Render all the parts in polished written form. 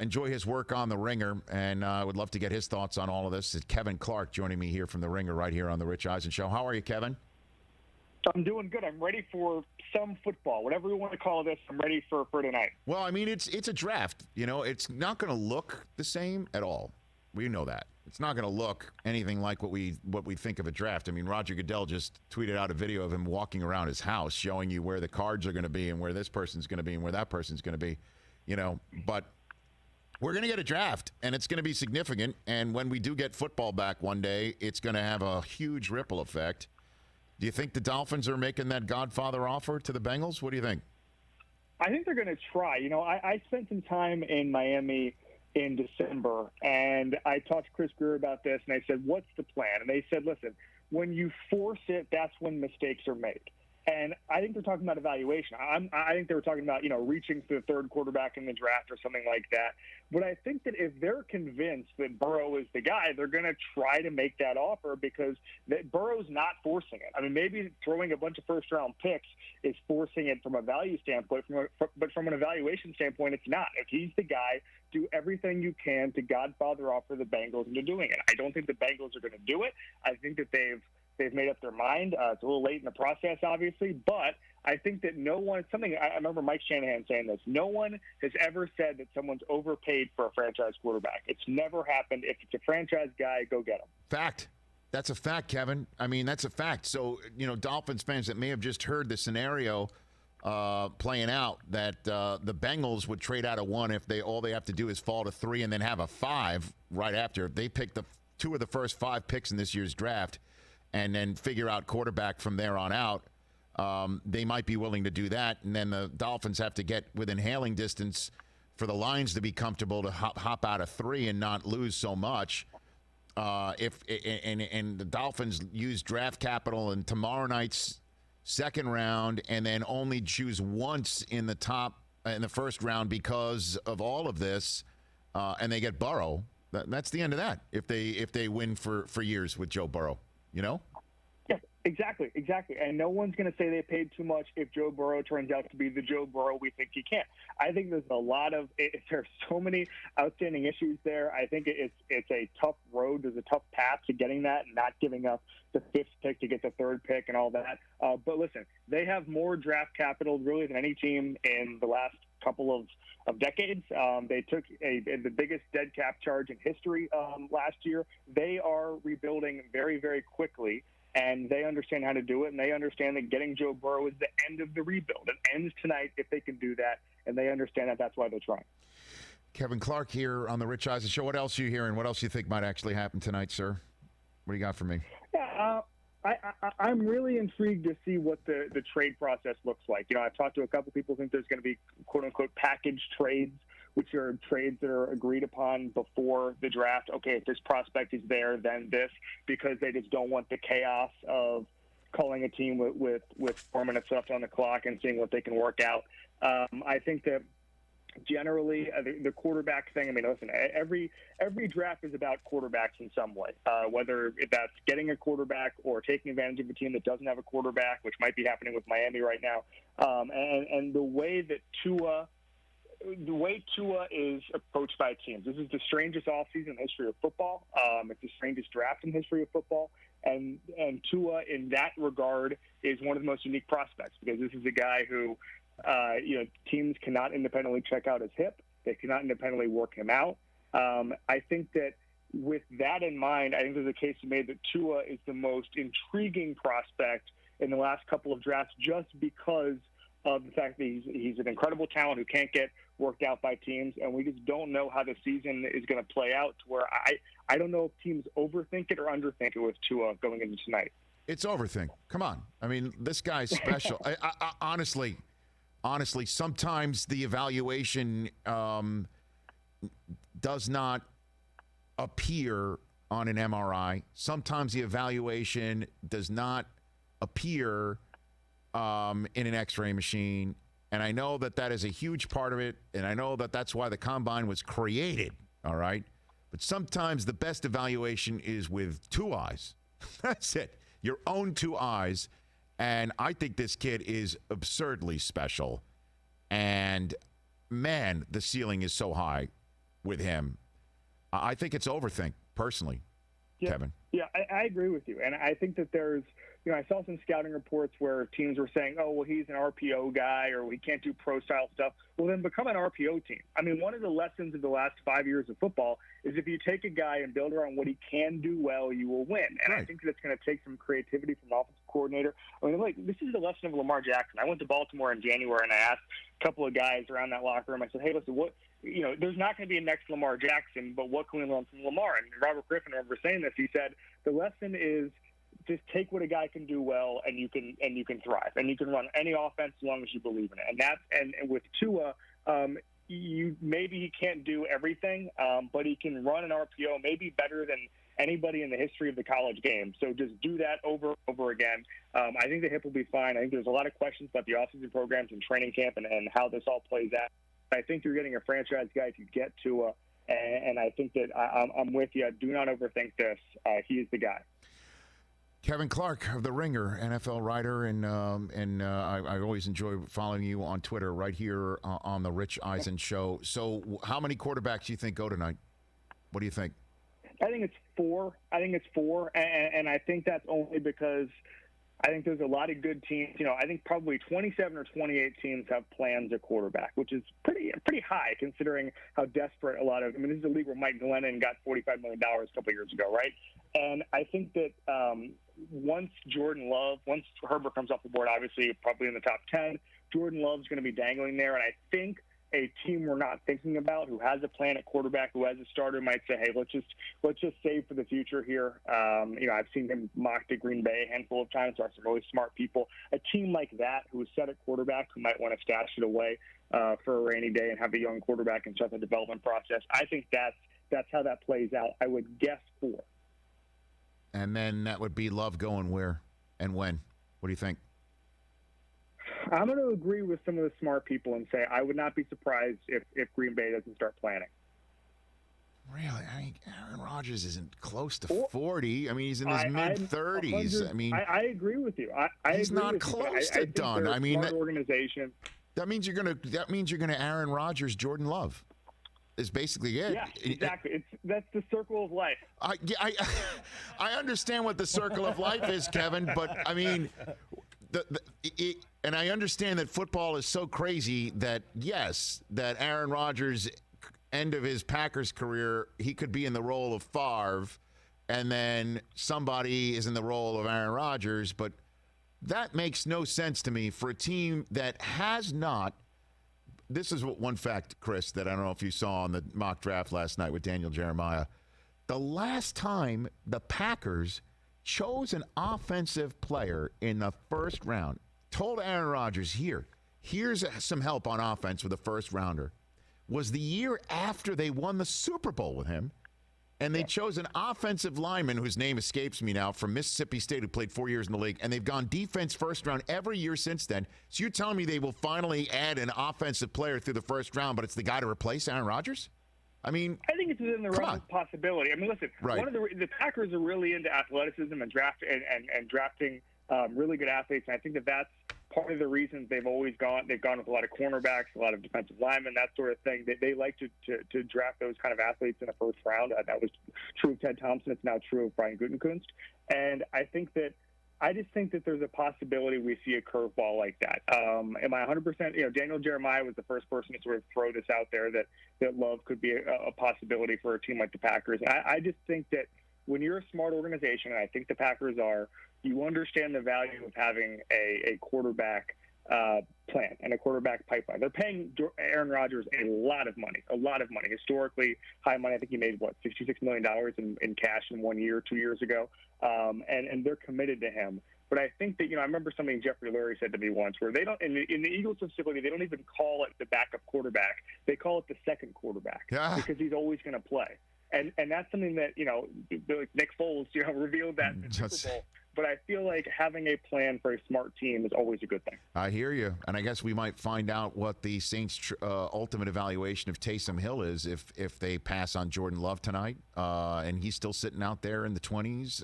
enjoy his work on The Ringer, and I would love to get his thoughts on all of this. It's Kevin Clark joining me here from The Ringer right here on The Rich Eisen Show. How are you, Kevin? I'm doing good. I'm ready for some football. Whatever you want to call this, I'm ready for tonight. Well, I mean, it's a draft. You know, it's not going to look the same at all. We know that. It's not going to look anything like what we think of a draft. I mean, Roger Goodell just tweeted out a video of him walking around his house showing you where the cards are going to be and where this person's going to be and where that person's going to be, you know. But we're going to get a draft, and it's going to be significant. And when we do get football back one day, it's going to have a huge ripple effect. Do you think the Dolphins are making that Godfather offer to the Bengals? What do you think? I think they're going to try. You know, I spent some time in Miami in December, and I talked to Chris Greer about this, and I said, what's the plan? And they said, listen, when you force it, that's when mistakes are made. And I think they're talking about evaluation. I think they were talking about, you know, reaching for the third quarterback in the draft or something like that. But I think that if they're convinced that Burrow is the guy, they're going to try to make that offer because Burrow's not forcing it. I mean, maybe throwing a bunch of first-round picks is forcing it from a value standpoint, but from an evaluation standpoint, it's not. If he's the guy, do everything you can to Godfather offer the Bengals into doing it. I don't think the Bengals are going to do it. I think that they've made up their mind. It's a little late in the process, obviously, but I think that I remember Mike Shanahan saying this, no one has ever said that someone's overpaid for a franchise quarterback. It's never happened. If it's a franchise guy, go get him. Fact. That's a fact, Kevin. I mean, that's a fact. So, you know, Dolphins fans that may have just heard the scenario playing out that the Bengals would trade out of one if all they have to do is fall to 3 and then have a 5 right after. If they pick the 2 of the first 5 picks in this year's draft, and then figure out quarterback from there on out, they might be willing to do that. And then the Dolphins have to get within hailing distance for the Lions to be comfortable to hop out of 3 and not lose so much. If the Dolphins use draft capital in tomorrow night's second round and then only choose once in the first round because of all of this, and they get Burrow, that's the end of that. If they win for years with Joe Burrow. You know? Yeah, exactly. And no one's going to say they paid too much if Joe Burrow turns out to be the Joe Burrow we think he can. I think there's there's so many outstanding issues there. I think it's a tough road. There's a tough path to getting that and not giving up the 5th pick to get the 3rd pick and all that. But listen, they have more draft capital really than any team in the last couple of decades. They took the biggest dead cap charge in history last year. They are rebuilding very, very quickly, and they understand how to do it, and they understand that getting Joe Burrow is the end of the rebuild. It ends tonight if they can do that, and they understand that that's why they're trying. Kevin Clark here on the Rich Eisen Show. What else are you hearing? What else do you think might actually happen tonight, sir? What do you got for me? Yeah, I'm really intrigued to see what the trade process looks like. You know, I've talked to a couple people who think there's going to be quote-unquote package trades, which are trades that are agreed upon before the draft. Okay, if this prospect is there, then this, because they just don't want the chaos of calling a team with 4 minutes left on the clock and seeing what they can work out. I think that generally, the quarterback thing, I mean, listen, every draft is about quarterbacks in some way, whether that's getting a quarterback or taking advantage of a team that doesn't have a quarterback, which might be happening with Miami right now. And the way that Tua is approached by teams, this is the strangest offseason in the history of football. It's the strangest draft in the history of football. And Tua, in that regard, is one of the most unique prospects because this is a guy who teams cannot independently check out his hip. They cannot independently work him out. I think that with that in mind, I think there's a case to be made that Tua is the most intriguing prospect in the last couple of drafts just because of the fact that he's an incredible talent who can't get worked out by teams, and we just don't know how the season is going to play out to where I don't know if teams overthink it or underthink it with Tua going into tonight. It's overthink. Come on. I mean, this guy's special. I honestly, sometimes the evaluation does not appear on an MRI. Sometimes the evaluation does not appear in an X-ray machine. And I know that is a huge part of it, and I know that that's why the Combine was created, all right? But sometimes the best evaluation is with 2 eyes. That's it. Your own 2 eyes. And I think this kid is absurdly special. And, man, the ceiling is so high. with him. I think it's overthink, personally, Kevin. Yeah, I agree with you. And I think that there's, I saw some scouting reports where teams were saying, oh, well, he's an RPO guy or we can't do pro-style stuff. Well, then become an RPO team. I mean, one of the lessons of the last 5 years of football is if you take a guy and build around what he can do well, you will win. And Right. I think that's going to take some creativity from the offensive coordinator. I mean, this is the lesson of Lamar Jackson. I went to Baltimore in January and I asked a couple of guys around that locker room, I said, hey, listen, there's not going to be a next Lamar Jackson, but what can we learn from Lamar? And Robert Griffin, I remember saying this, he said, the lesson is just take what a guy can do well and you can thrive and you can run any offense as long as you believe in it. And with Tua, maybe he can't do everything, but he can run an RPO maybe better than anybody in the history of the college game. So just do that over and over again. I think the hip will be fine. I think there's a lot of questions about the offensive programs and training camp and how this all plays out. I think you're getting a franchise guy if you get Tua, and I think that I'm with you. Do not overthink this. He is the guy. Kevin Clark of The Ringer, NFL writer, and I always enjoy following you on Twitter right here on the Rich Eisen Show. So how many quarterbacks do you think go tonight? What do you think? I think it's four. And I think that's only because I think there's a lot of good teams. I think probably 27 or 28 teams have plans at quarterback, which is pretty high considering how desperate a lot of. I mean, this is a league where Mike Glennon got $45 million a couple of years ago, right? And I think that once Herbert comes off the board, obviously probably in the top 10, Jordan Love's going to be dangling there, and I think a team we're not thinking about who has a plan at quarterback, who has a starter, might say, hey, let's just save for the future here. I've seen him mocked at Green Bay a handful of times. There are some really smart people. A team like that who is set at quarterback who might want to stash it away for a rainy day and have a young quarterback and start the development process. I think that's how that plays out. I would guess 4. And then that would be Love going where and when? What do you think? I'm going to agree with some of the smart people and say I would not be surprised if Green Bay doesn't start planning. Really? I mean, Aaron Rodgers isn't close to 40. I mean, he's in his mid-30s. I mean, I agree with you. He's not close to done. I mean, organization. That means you're gonna Aaron Rodgers, Jordan Love. Is basically it. Yeah, exactly. That's the circle of life. I understand what the circle of life is, Kevin, but I mean, and I understand that football is so crazy that that Aaron Rodgers, end of his Packers career, he could be in the role of Favre, and then somebody is in the role of Aaron Rodgers, but that makes no sense to me for a team that has not. This is one fact, Chris, that I don't know if you saw on the mock draft last night with Daniel Jeremiah. The last time the Packers chose an offensive player in the first round, told Aaron Rodgers, here's some help on offense with a first rounder, was the year after they won the Super Bowl with him. And they chose an offensive lineman whose name escapes me now from Mississippi State who played 4 years in the league. And they've gone defense first round every year since then. So you're telling me they will finally add an offensive player through the first round, but it's the guy to replace Aaron Rodgers? I mean, I think it's within the realm of possibility. I mean, listen, one of the Packers are really into athleticism and drafting really good athletes. And I think that's part of the reasons they've always gone. They've gone with a lot of cornerbacks, a lot of defensive linemen, that sort of thing. They like to draft those kind of athletes in the first round. That was true of Ted Thompson. It's now true of Brian Gutekunst. And I just think that there's a possibility we see a curveball like that. Am I 100%? Daniel Jeremiah was the first person to sort of throw this out there that Love could be a possibility for a team like the Packers. I just think that when you're a smart organization, and I think the Packers are, you understand the value of having a quarterback plan and a quarterback pipeline. They're paying Aaron Rodgers a lot of money, historically high money. I think he made, $66 million in cash in 1 year, 2 years ago. And they're committed to him. But I think that, I remember something Jeffrey Lurie said to me once where they don't, in the Eagles facility, they don't even call it the backup quarterback. They call it the second quarterback because he's always going to play. And that's something that, Nick Foles, revealed that in the Super Bowl. But I feel like having a plan for a smart team is always a good thing. I hear you. And I guess we might find out what the Saints' ultimate evaluation of Taysom Hill is if they pass on Jordan Love tonight. And he's still sitting out there in the 20s,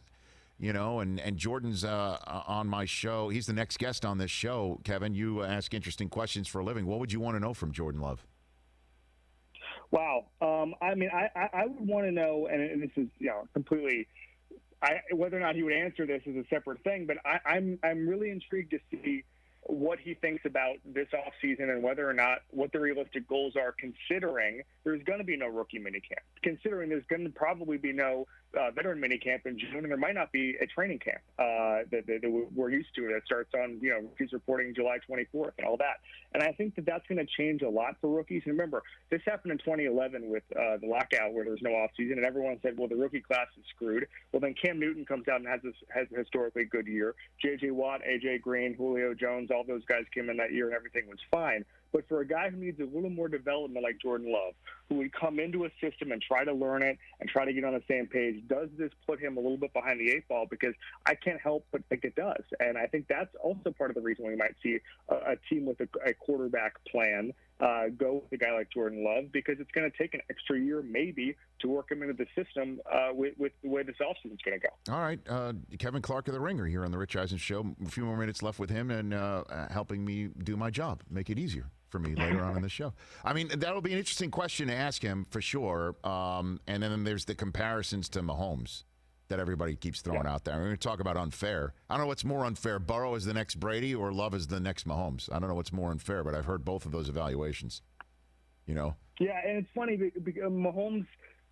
and Jordan's on my show. He's the next guest on this show. Kevin, you ask interesting questions for a living. What would you want to know from Jordan Love? Wow. I mean, I would want to know, and this is completely. Whether or not he would answer this is a separate thing, but I'm really intrigued to see what he thinks about this offseason and whether or not what the realistic goals are, considering there's going to be no rookie minicamp, considering there's going to probably be no veteran minicamp in June, and there might not be a training camp that we're used to that starts on, rookies reporting July 24th and all that. And I think that that's going to change a lot for rookies. And remember, this happened in 2011 with the lockout where there was no offseason, and everyone said, well, the rookie class is screwed. Well, then Cam Newton comes out and has a historically good year. J.J. Watt, A.J. Green, Julio Jones, all those guys came in that year and everything was fine. But for a guy who needs a little more development like Jordan Love, who would come into a system and try to learn it and try to get on the same page, does this put him a little bit behind the eight ball? Because I can't help but think it does. And I think that's also part of the reason we might see a team with a quarterback plan go with a guy like Jordan Love, because it's going to take an extra year maybe to work him into the system with the way this offseason is going to go. All right. Kevin Clark of The Ringer here on The Rich Eisen Show. A few more minutes left with him and helping me do my job, make it easier for me later on in the show. I mean, that'll be an interesting question to ask him for sure. And then there's the comparisons to Mahomes that everybody keeps throwing out there. We're going to talk about unfair. I don't know what's more unfair, Burrow is the next Brady or Love is the next Mahomes. I don't know what's more unfair, but I've heard both of those evaluations. Yeah, and it's funny because Mahomes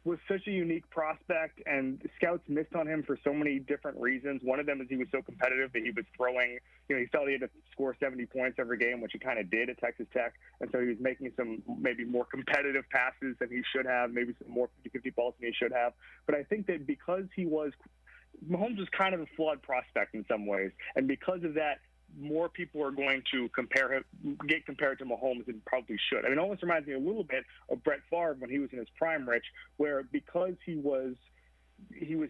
was such a unique prospect, and scouts missed on him for so many different reasons. One of them is he was so competitive that he was throwing, he felt he had to score 70 points every game, which he kind of did at Texas Tech. And so he was making some maybe more competitive passes than he should have, maybe some more 50-50 balls than he should have. But I think that because Mahomes was kind of a flawed prospect in some ways. And because of that, more people are going to get compared to Mahomes than probably should. I mean, it almost reminds me a little bit of Brett Favre when he was in his prime, Rich, where because he was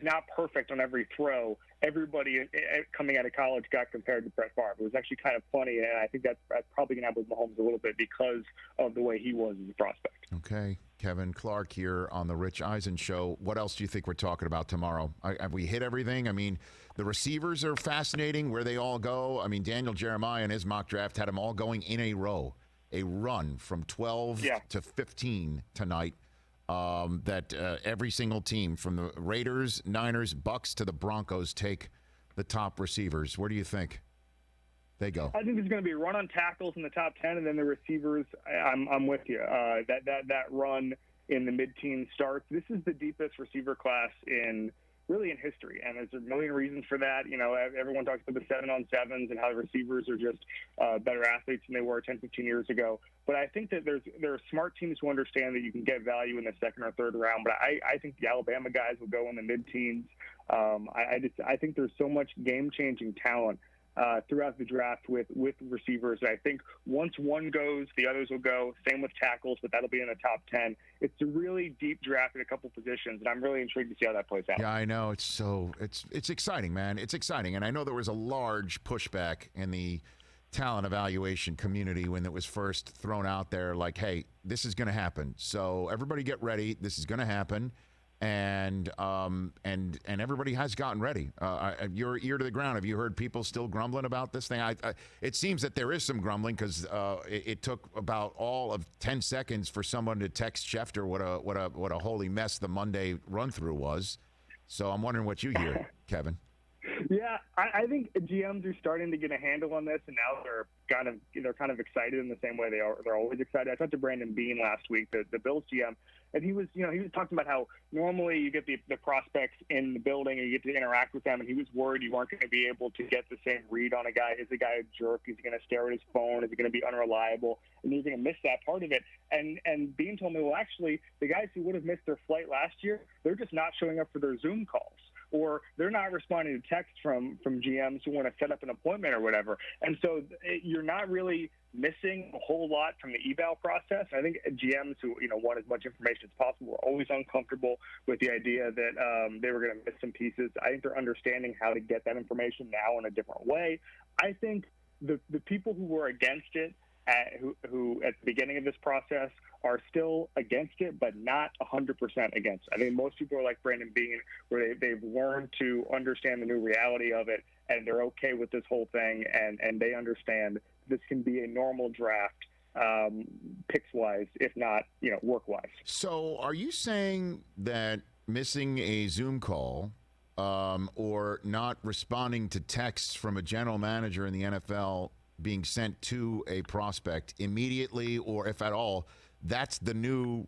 not perfect on every throw, everybody coming out of college got compared to Brett Favre. It was actually kind of funny, and I think that's probably going to happen with Mahomes a little bit because of the way he was as a prospect. Okay. Kevin Clark here on The Rich Eisen Show. What else do you think we're talking about tomorrow? Have we hit everything? I mean, the receivers are fascinating, where they all go. I mean, Daniel Jeremiah in his mock draft had them all going in a row, a run from 12 to 15 tonight. That every single team, from the Raiders, Niners, Bucks to the Broncos, take the top receivers. Where do you think they go? I think there's going to be a run on tackles in the top 10, and then the receivers. I'm with you. That run in the mid-teen starts. This is the deepest receiver class in history, and there's a million reasons for that. Everyone talks about the 7-on-7s and how the receivers are just better athletes than they were 10, 15 years ago. But I think that there are smart teams who understand that you can get value in the second or third round. But I think the Alabama guys will go in the mid-teens. I think there's so much game-changing talent throughout the draft with receivers. I think once one goes, the others will go. Same with tackles, but that'll be in the top 10. It's a really deep draft at a couple positions, and I'm really intrigued to see how that plays out. Yeah, I know. It's exciting, man. It's exciting. And I know there was a large pushback in the talent evaluation community when it was first thrown out there, like, hey, this is going to happen. So everybody get ready. This is going to happen. And everybody has gotten ready. Your ear to the ground. Have you heard people still grumbling about this thing? It seems that there is some grumbling because it took about all of 10 seconds for someone to text Schefter what a holy mess the Monday run through was. So I'm wondering what you hear, Kevin. Yeah, I think GMs are starting to get a handle on this, and now they're kind of excited in the same way they're always excited. I talked to Brandon Beane last week, the Bills GM, and he was talking about how normally you get the prospects in the building and you get to interact with them, and he was worried you weren't going to be able to get the same read on a guy. Is the guy a jerk? Is he going to stare at his phone? Is he going to be unreliable? And you're going to miss that part of it. And Beane told me, well, actually, the guys who would have missed their flight last year, they're just not showing up for their Zoom calls, or they're not responding to texts from GMs who want to set up an appointment or whatever. And so you're not really missing a whole lot from the eval process. I think GMs who want as much information as possible are always uncomfortable with the idea that they were going to miss some pieces. I think they're understanding how to get that information now in a different way. I think the people who were against it, who at the beginning of this process are still against it, but not 100% against it. I think most people are like Brandon Beane, where they've learned to understand the new reality of it, and they're okay with this whole thing, and they understand this can be a normal draft picks wise, if not work wise. So, are you saying that missing a Zoom call or not responding to texts from a general manager in the NFL being sent to a prospect immediately, or if at all, that's the new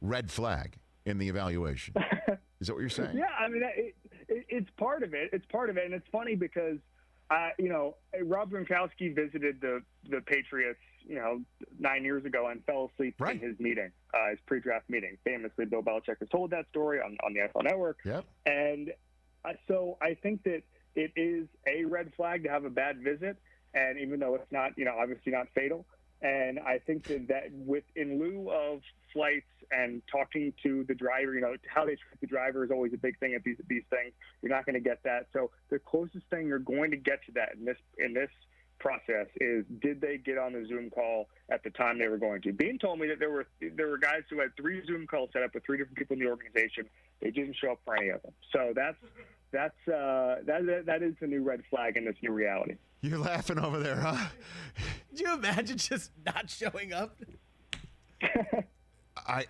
red flag in the evaluation? Is that what you're saying? Yeah, I mean, it's part of it. It's part of it, and it's funny because, Rob Gronkowski visited the Patriots, 9 years ago and fell asleep in his meeting, his pre-draft meeting. Famously, Bill Belichick has told that story on the NFL Network. Yep. And so I think that it is a red flag to have a bad visit, and even though it's not, obviously not fatal. And I think that in lieu of flights and talking to the driver, how they treat the driver is always a big thing at these things. You're not going to get that. So the closest thing you're going to get to that in this process is, did they get on the Zoom call at the time they were going to? Bean told me that there were guys who had 3 Zoom calls set up with 3 different people in the organization. They didn't show up for any of them. So that is the new red flag in this new reality. You're laughing over there, huh? Could you imagine just not showing up?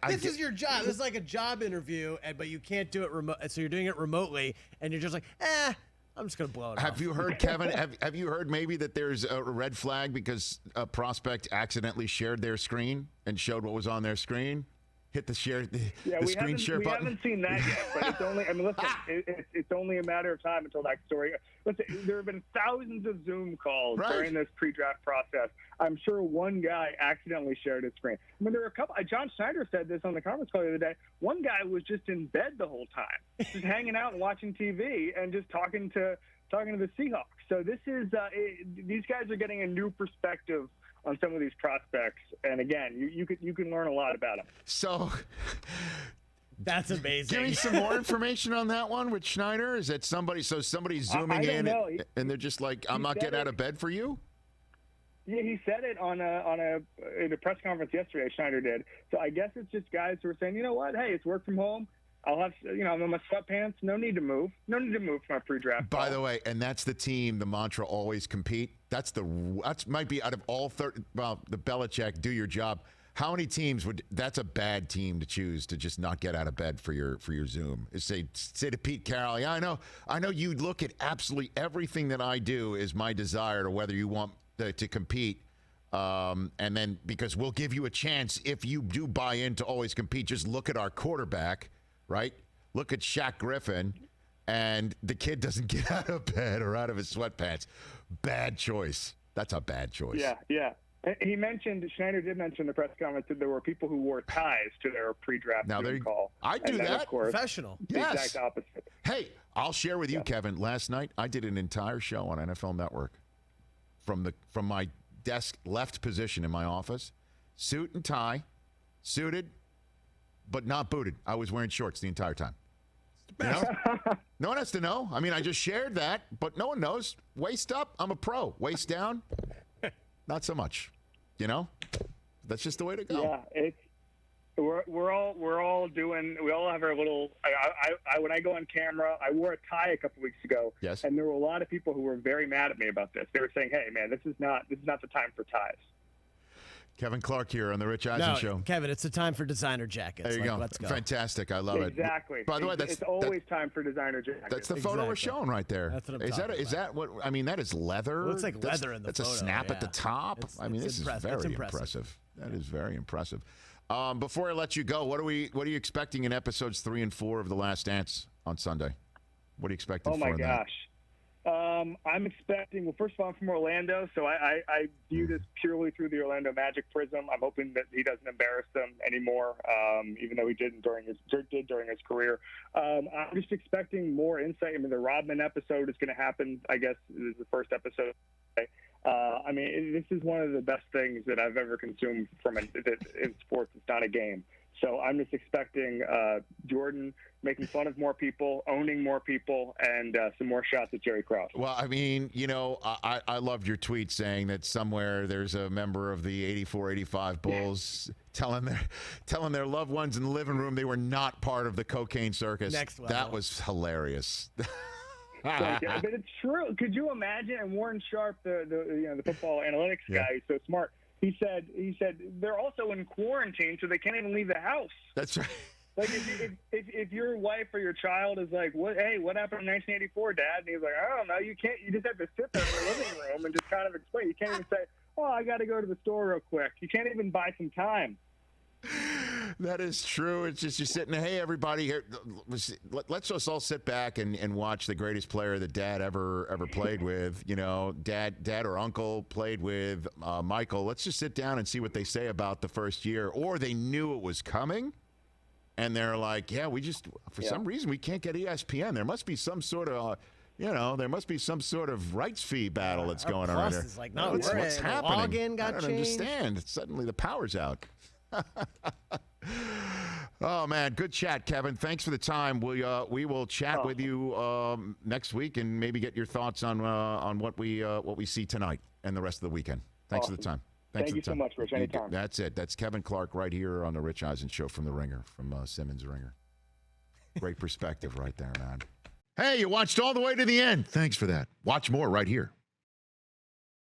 This is your job. This is like a job interview, but you can't do it remote. So you're doing it remotely, and you're just like, I'm just going to blow it off. Have you heard, Kevin, have you heard maybe that there's a red flag because a prospect accidentally shared their screen and showed what was on their screen? Hit the screen share button. We haven't seen that yet, but it's only, it's only a matter of time until that story. Listen, there have been thousands of Zoom calls during this pre-draft process. I'm sure one guy accidentally shared his screen. I mean, there were a couple. John Schneider said this on the conference call the other day. One guy was just in bed the whole time, just hanging out and watching TV and just talking to the Seahawks. So this is these guys are getting a new perspective on some of these prospects, and again, you can learn a lot about them. So that's amazing. Give me some more information on that one with Schneider. Is that somebody's zooming in and they're just like, I'm not getting out of bed for you? Yeah, he said it in a press conference yesterday. Schneider did. So I guess it's just guys who are saying, you know what? Hey, it's work from home. I'll have, I'm in my sweatpants. No need to move. No need to move for my pre-draft. By the way, and that's the team, the mantra, always compete. That might be out of all 30, well, the Belichick, do your job. How many teams that's a bad team to choose to just not get out of bed for your Zoom. Is say to Pete Carroll, yeah, I know you look at absolutely everything that I do is my desire to whether you want to compete. And then because we'll give you a chance if you do buy in to always compete, just look at our quarterback. Right? Look at Shaq Griffin, and the kid doesn't get out of bed or out of his sweatpants. Bad choice. That's a bad choice. Yeah. Schneider did mention in the press conference that there were people who wore ties to their pre-draft call. I do that. Of course, professional. The exact opposite. Hey, I'll share with you, Kevin. Last night, I did an entire show on NFL Network from my desk left position in my office, suit and tie, suited, but not booted. I was wearing shorts the entire time. No one has to know. I mean, I just shared that, but no one knows. Waist up, I'm a pro. Waist down, not so much. That's just the way to go. Yeah, we're all doing. We all have our little. I when I go on camera, I wore a tie a couple weeks ago. Yes. And there were a lot of people who were very mad at me about this. They were saying, "Hey, man, this is not the time for ties." Kevin Clark here on the Rich Eisen Show. Kevin, it's the time for designer jackets. There you go. Let's go. Fantastic. I love it. Exactly. By the way, it's always time for designer jackets. That's the photo we're showing right there. That's what I'm talking about. Is that what? I mean, that is leather. It looks like leather in the photo. That's a snap at the top. This is very impressive. That is very impressive. Before I let you go, what are you expecting in episodes 3 and 4 of The Last Dance on Sunday? What are you expecting? Oh my gosh. I'm expecting, first of all, I'm from Orlando, so I view this purely through the Orlando Magic prism. I'm hoping that he doesn't embarrass them anymore, even though he did during his career. I'm just expecting more insight. I mean, the Rodman episode is going to happen, I guess, this is the first episode. I mean, this is one of the best things that I've ever consumed in sports. It's not a game. So I'm just expecting Jordan making fun of more people, owning more people, and some more shots at Jerry Krause. Well, I mean, I loved your tweet saying that somewhere there's a member of the 84-85 Bulls telling their loved ones in the living room they were not part of the cocaine circus. Next level. That was hilarious. But it's true. Could you imagine? And Warren Sharp, the football analytics guy, who's so smart, He said they're also in quarantine, so they can't even leave the house. That's right. Like if your wife or your child is like, what happened in 1984, Dad? And he's like, I don't know. You can't. You just have to sit there in the living room and just kind of explain. You can't even say, oh, I got to go to the store real quick. You can't even buy some time. That is true. It's just you're sitting there, hey, everybody, here, let's just all sit back and watch the greatest player that Dad ever played with. You know, Dad or Uncle played with Michael. Let's just sit down and see what they say about the first year. Or they knew it was coming, and they're like, yeah, for some reason, we can't get ESPN. There must be some sort of there must be some sort of rights fee battle that's going on there. Is like, no, what's happening? Login got I don't changed. understand. Suddenly the power's out. Oh man, good chat, Kevin. Thanks for the time. We will chat with you next week and maybe get your thoughts on what we see tonight and the rest of the weekend. Thanks for the time. Thank you so much, Rich. Anytime. That's it. That's Kevin Clark right here on the Rich Eisen Show from The Ringer, from Simmons Ringer. Great perspective right there, man. Hey, you watched all the way to the end. Thanks for that. Watch more right here.